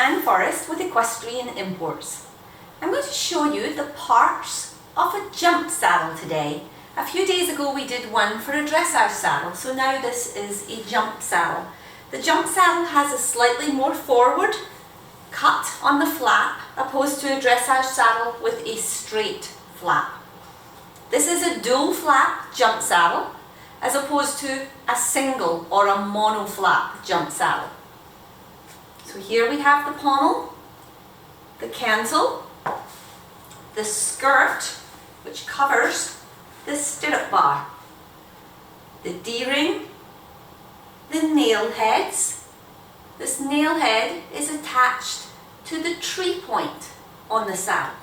Anne Forrest with Equestrian Imports. I'm going to show you the parts of a jump saddle today. A few days ago we did one for a dressage saddle, so now this is a jump saddle. The jump saddle has a slightly more forward cut on the flap opposed to a dressage saddle with a straight flap. This is a dual flap jump saddle as opposed to a single or a mono flap jump saddle. So here we have the pommel, the cantle, the skirt which covers the stirrup bar, the D-ring, the nail heads. This nail head is attached to the tree point on the saddle.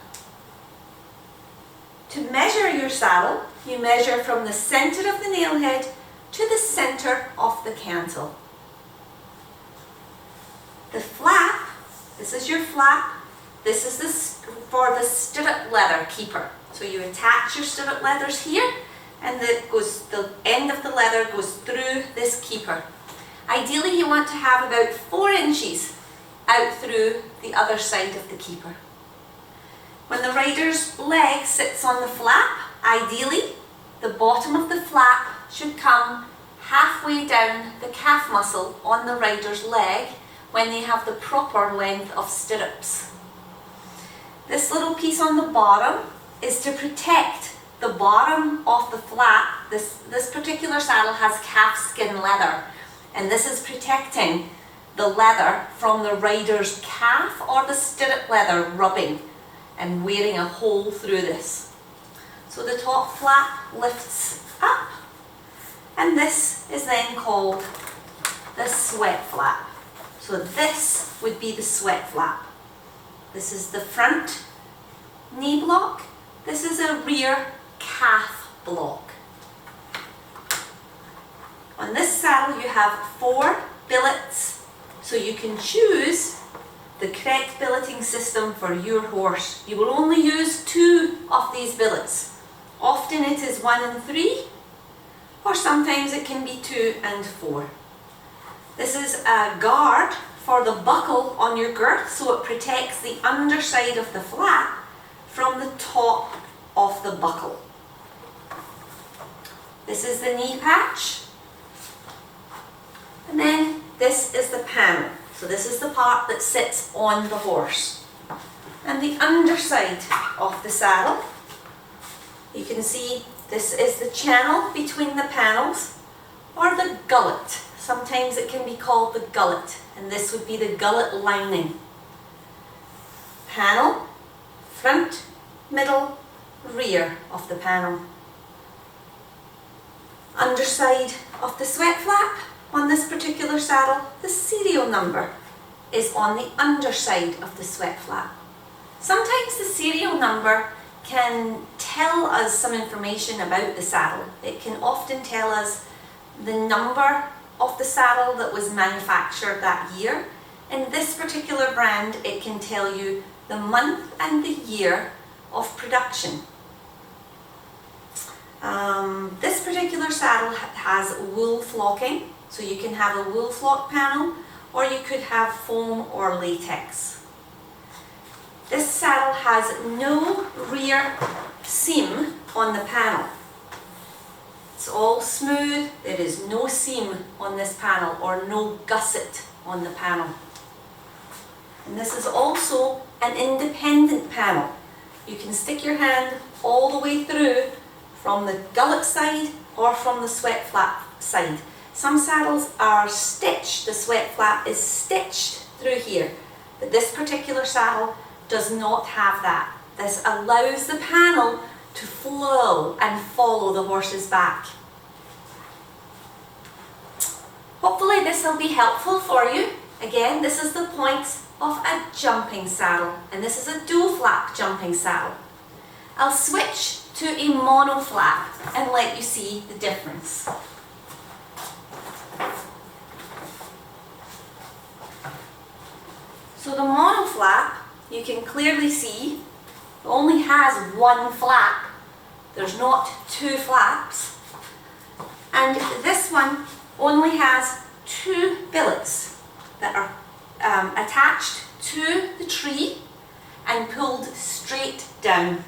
To measure your saddle, you measure from the centre of the nail head to the centre of the cantle. The flap, this is your flap, this is for the stirrup leather keeper. So you attach your stirrup leathers here and the end of the leather goes through this keeper. Ideally you want to have about 4 inches out through the other side of the keeper. When the rider's leg sits on the flap, ideally the bottom of the flap should come halfway down the calf muscle on the rider's leg when they have the proper length of stirrups. This little piece on the bottom is to protect the bottom of the flap. This particular saddle has calf skin leather, and this is protecting the leather from the rider's calf or the stirrup leather rubbing and wearing a hole through this. So the top flap lifts up, and this is then called the sweat flap. So this would be the sweat flap. This is the front knee block. This is a rear calf block. On this saddle you have 4 billets, so you can choose the correct billeting system for your horse. You will only use 2 of these billets. Often it is 1 and 3, or sometimes it can be 2 and 4. This is a guard for the buckle on your girth, so it protects the underside of the flap from the top of the buckle. This is the knee patch, and then this is the panel. So this is the part that sits on the horse. And the underside of the saddle, you can see this is the channel between the panels, or the gullet. Sometimes it can be called the gullet, and this would be the gullet lining. Panel, front, middle, rear of the panel. Underside of the sweat flap on this particular saddle, the serial number is on the underside of the sweat flap. Sometimes the serial number can tell us some information about the saddle. It can often tell us the number of the saddle that was manufactured that year. In this particular brand, it can tell you the month and the year of production. This particular saddle has wool flocking, so you can have a wool flock panel, or you could have foam or latex. This saddle has no rear seam on the panel. It's all smooth, there is no seam on this panel or no gusset on the panel. And this is also an independent panel. You can stick your hand all the way through from the gullet side or from the sweat flap side. Some saddles are stitched, the sweat flap is stitched through here, but this particular saddle does not have that. This allows the panel to flow and follow the horse's back. Hopefully this will be helpful for you. Again, this is the points of a jumping saddle, and this is a dual flap jumping saddle. I'll switch to a mono flap and let you see the difference. So the mono flap, you can clearly see, only has 1 flap. There's not 2 flaps. And this one only has 2 billets that are attached to the tree and pulled straight down.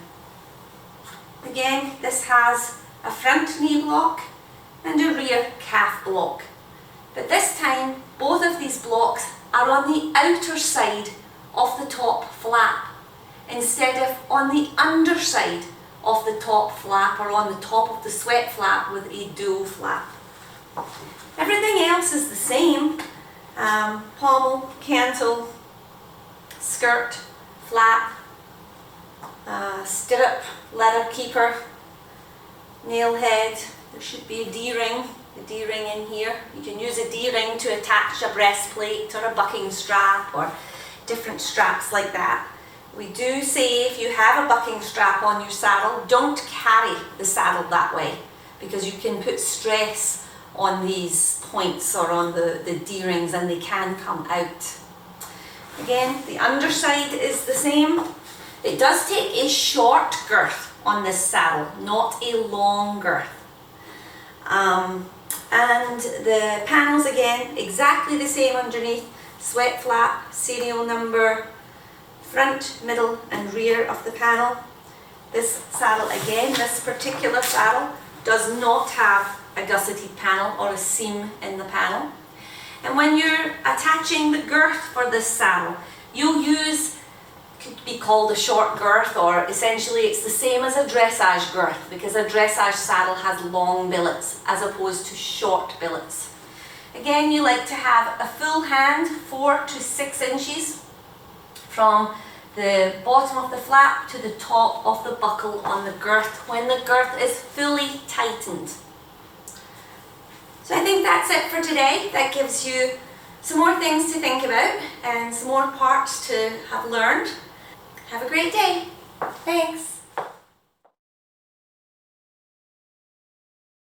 Again, this has a front knee block and a rear calf block. But this time, both of these blocks are on the outer side of the top flap instead of on the underside of the top flap or on the top of the sweat flap with a dual flap. Everything else is the same. Pommel, cantle, skirt, flap, stirrup, leather keeper, nail head. There should be a D-ring in here. You can use a D-ring to attach a breastplate or a bucking strap or different straps like that. We do say if you have a bucking strap on your saddle, don't carry the saddle that way because you can put stress on these points or on the D-rings and they can come out. Again, the underside is the same. It does take a short girth on this saddle, not a long girth. And the panels again, exactly the same underneath. Sweat flap, serial number, front, middle and rear of the panel. This saddle again, this particular saddle does not have a gusseted panel or a seam in the panel. And when you're attaching the girth for this saddle, you'll use, could be called a short girth, or essentially it's the same as a dressage girth because a dressage saddle has long billets as opposed to short billets. Again, you like to have a full hand, 4 to 6 inches from the bottom of the flap to the top of the buckle on the girth when the girth is fully tightened. So I think that's it for today. That gives you some more things to think about and some more parts to have learned. Have a great day. Thanks.